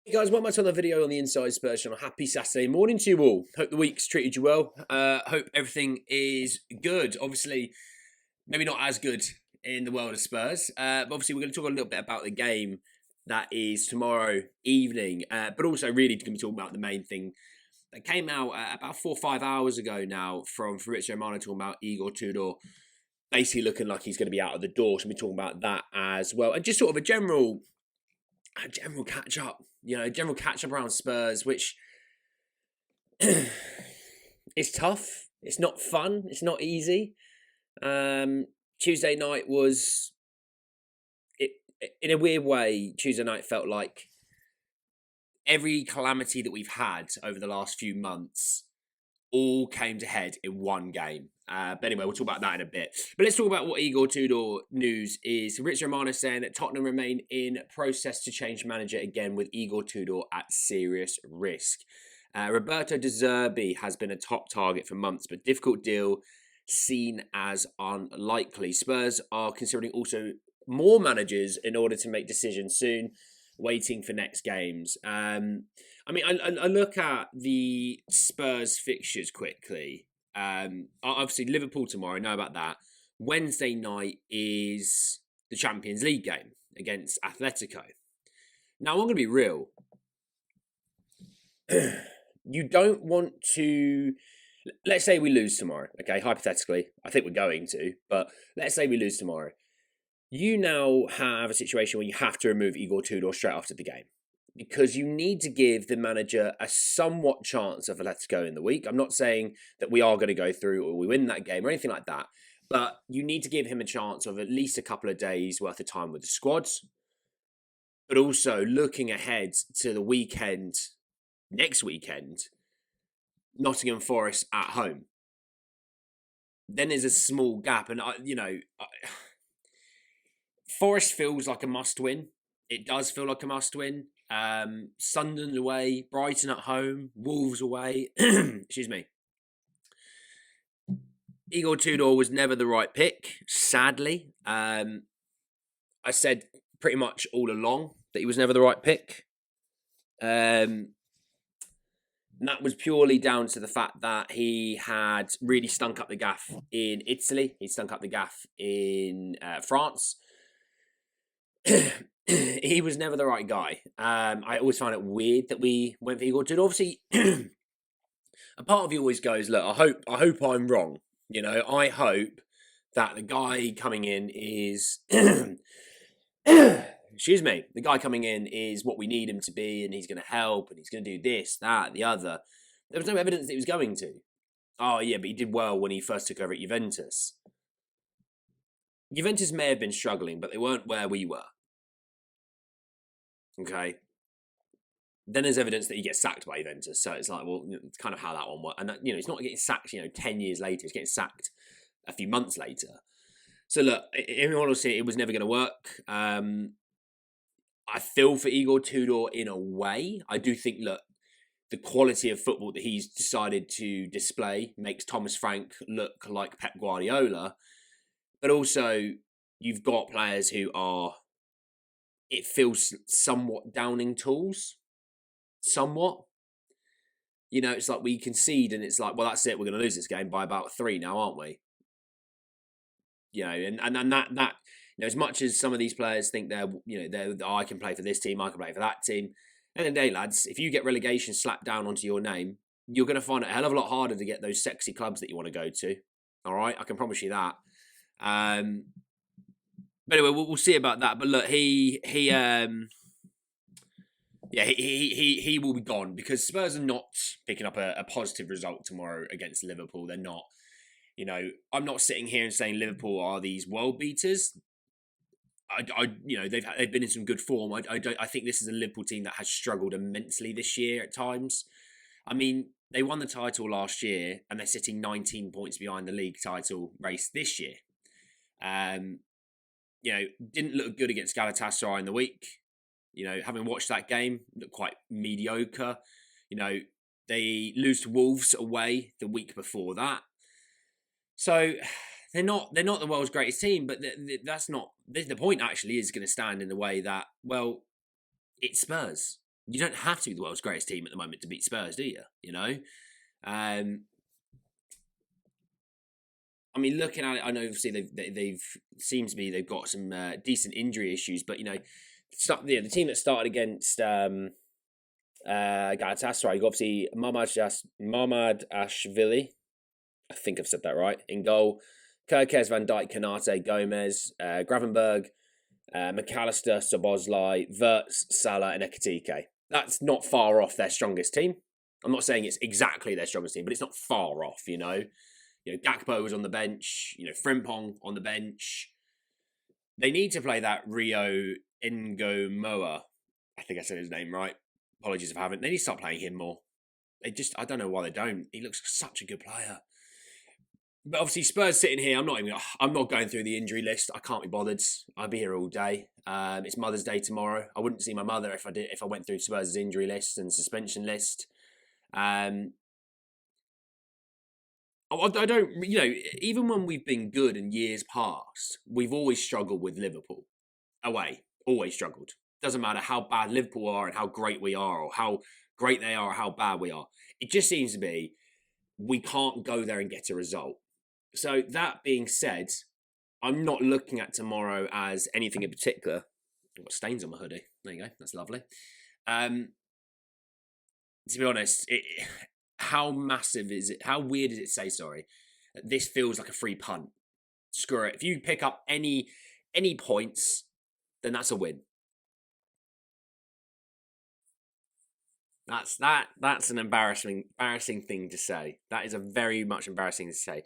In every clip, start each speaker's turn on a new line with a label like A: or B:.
A: Hey guys, welcome back to another video on the Inside Spurs channel. Happy Saturday morning to you all. Hope the week's treated you well. Hope everything is good. Obviously, maybe not as good in the world of Spurs. But obviously, we're going to talk a little bit about the game that is tomorrow evening. But also, really, going to be talking about the main thing that came out about 4 or 5 hours ago now from Fabrizio Romano talking about Igor Tudor basically looking like he's going to be out of the door. So we'll be talking about that as well. And just sort of a general catch up, general catch up around Spurs, which is tough. It's not fun. It's not easy. Tuesday night was, in a weird way, Tuesday night felt like every calamity that we've had over the last few months all came to head in one game. But anyway, we'll talk about that in a bit. But let's talk about what Igor Tudor news is. Fabrizio Romano saying that Tottenham remain in process to change manager again with Igor Tudor at serious risk. Roberto De Zerbi has been a top target for months, but difficult deal seen as unlikely. Spurs are considering also more managers in order to make decisions soon, waiting for next games. I look at the Spurs fixtures quickly. Obviously, Liverpool tomorrow, I know about that. Wednesday night is the Champions League game against Atletico. Now, I'm going to be real. You don't want to... Let's say we lose tomorrow, okay? Hypothetically, I think we're going to, but let's say we lose tomorrow. You now have a situation where you have to remove Igor Tudor straight after the game because you need to give the manager a somewhat chance of Atletico in the week. I'm not saying that we are going to go through or we win that game or anything like that, but you need to give him a chance of at least a couple of days worth of time with the squads, but also looking ahead to the weekend, next weekend, Nottingham Forest at home. Then there's a small gap, and Forest feels like a must-win. It does feel like a must-win. Sunderland away, Brighton at home, Wolves away. Excuse me. Igor Tudor was never the right pick, sadly. I said pretty much all along that he was never the right pick. And that was purely down to the fact that he had really stunk up the gaff in Italy. He stunk up the gaff in France. He was never the right guy. I always find it weird that we went for Igor Tudor. Obviously, a part of you always goes, look, I hope I'm wrong. I hope that the guy coming in is excuse me, the guy coming in is what we need him to be, and he's going to help, and he's going to do this, that, the other. There was no evidence that he was going to. Oh, yeah, but he did well when he first took over at Juventus. Juventus may have been struggling, but they weren't where we were. Okay. Then there's evidence that he gets sacked by Juventus, so it's like, well, it's kind of how that one works. And it's not getting sacked, 10 years later. It's getting sacked a few months later. So look, in all honesty, it was never going to work. I feel for Igor Tudor in a way. I do think, look, the quality of football that he's decided to display makes Thomas Frank look like Pep Guardiola. But also, you've got players who are, it feels somewhat downing tools. Somewhat. It's like we concede and it's like, well, that's it. We're going to lose this game by about 3 now, aren't we? And that as much as some of these players think I can play for this team, I can play for that team. At the end of the day, lads, if you get relegation slapped down onto your name, you're going to find it a hell of a lot harder to get those sexy clubs that you want to go to. All right, I can promise you that. But anyway, we'll see about that. But look, he will be gone because Spurs are not picking up a positive result tomorrow against Liverpool. They're not. I'm not sitting here and saying Liverpool are these world beaters. They've been in some good form. I think this is a Liverpool team that has struggled immensely this year at times. I mean, they won the title last year and they're sitting 19 points behind the league title race this year. Didn't look good against Galatasaray in the week. Having watched that game, looked quite mediocre. They lose to Wolves away the week before that. So they're not the world's greatest team, but that's not the point. Actually, is going to stand in the way that, well, it's Spurs. You don't have to be the world's greatest team at the moment to beat Spurs, do you? You know? I mean, looking at it, I know obviously they've seems to be they've got some decent injury issues, but the team that started against Galatasaray, you got obviously Mamad Ashvili, I think I've said that right, in goal. Kerkez, Van Dijk, Kanate, Gomez, Gravenberg, McAllister, Szoboszlai, Wirtz, Salah, and Ekitike. That's not far off their strongest team. I'm not saying it's exactly their strongest team, but it's not far off, Gakpo was on the bench, Frimpong on the bench. They need to play that Rio Ngomoa. I think I said his name right. Apologies if I haven't. They need to start playing him more. I don't know why they don't. He looks such a good player. But obviously Spurs sitting here, I'm not going through the injury list. I can't be bothered. I'll be here all day. It's Mother's Day tomorrow. I wouldn't see my mother if I went through Spurs' injury list and suspension list. I don't, even when we've been good in years past, we've always struggled with Liverpool. Away. Always struggled. Doesn't matter how bad Liverpool are and how great we are, or how great they are or how bad we are. It just seems to be we can't go there and get a result. So that being said, I'm not looking at tomorrow as anything in particular. I've got stains on my hoodie. There you go. That's lovely. To be honest, how massive is it? How weird is it to say, this feels like a free punt. Screw it. If you pick up any points, then that's a win. That's an embarrassing thing to say. That is a very much embarrassing to say.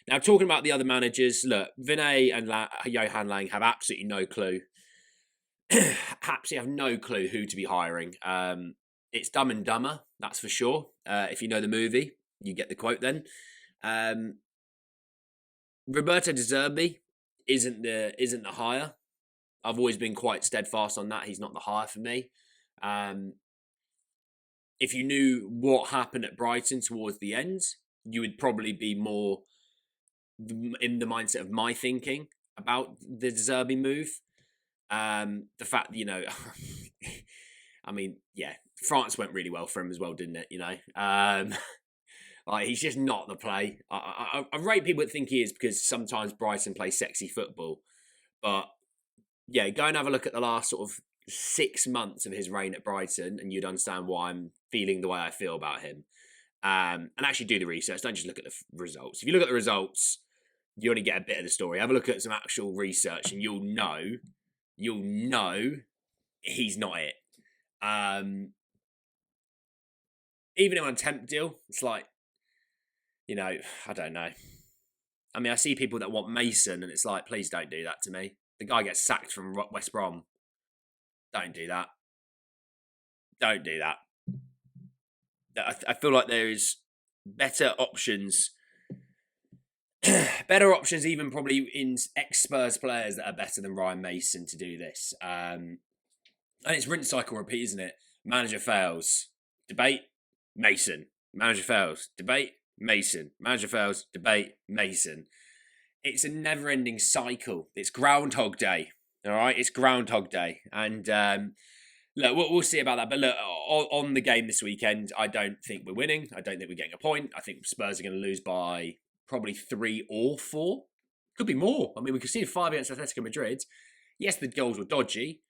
A: Now, talking about the other managers, look, Vinay and Johan Lang have absolutely no clue. Absolutely have no clue who to be hiring. It's Dumb and Dumber, that's for sure. If you know the movie, you get the quote then. Roberto De Zerbi isn't the hire. I've always been quite steadfast on that. He's not the hire for me. If you knew what happened at Brighton towards the end, you would probably be more in the mindset of my thinking about the De Zerbi move. The fact, I mean, yeah, France went really well for him as well, didn't it? He's just not the play. I rate people that think he is because sometimes Brighton play sexy football. But yeah, go and have a look at the last sort of 6 months of his reign at Brighton and you'd understand why I'm feeling the way I feel about him. And actually do the research. Don't just look at the results. If you look at the results, you only get a bit of the story. Have a look at some actual research and you'll know he's not it. Even on a temp deal, it's like, I don't know. I mean, I see people that want Mason and it's like, please don't do that to me. The guy gets sacked from West Brom. Don't do that. Don't do that. I feel like there is better options. Better options even probably in ex-Spurs players that are better than Ryan Mason to do this. And it's rinse, cycle, repeat, isn't it? Manager fails. Debate, Mason. Manager fails. Debate, Mason. Manager fails. Debate, Mason. It's a never-ending cycle. It's Groundhog Day. All right? It's Groundhog Day. And look, we'll see about that. But look, on the game this weekend, I don't think we're winning. I don't think we're getting a point. I think Spurs are going to lose by probably 3 or 4. Could be more. I mean, we could see 5 against Atletico Madrid. Yes, the goals were dodgy.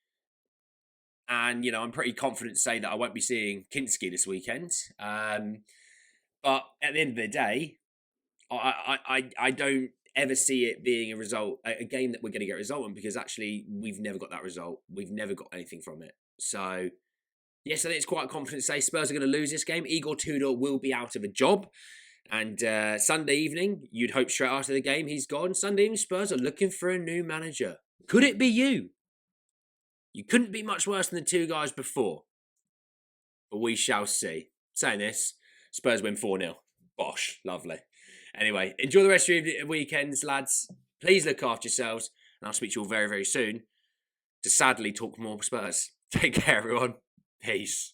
A: And, I'm pretty confident to say that I won't be seeing Kinski this weekend. But at the end of the day, I don't ever see it being a game that we're going to get a result in because actually we've never got that result. We've never got anything from it. So, yes, I think it's quite confident to say Spurs are going to lose this game. Igor Tudor will be out of a job. And Sunday evening, you'd hope straight after the game, he's gone. Sunday evening, Spurs are looking for a new manager. Could it be you? You couldn't be much worse than the 2 guys before. But we shall see. Saying this, Spurs win 4-0. Bosh. Lovely. Anyway, enjoy the rest of your weekends, lads. Please look after yourselves. And I'll speak to you all very, very soon to sadly talk more Spurs. Take care, everyone. Peace.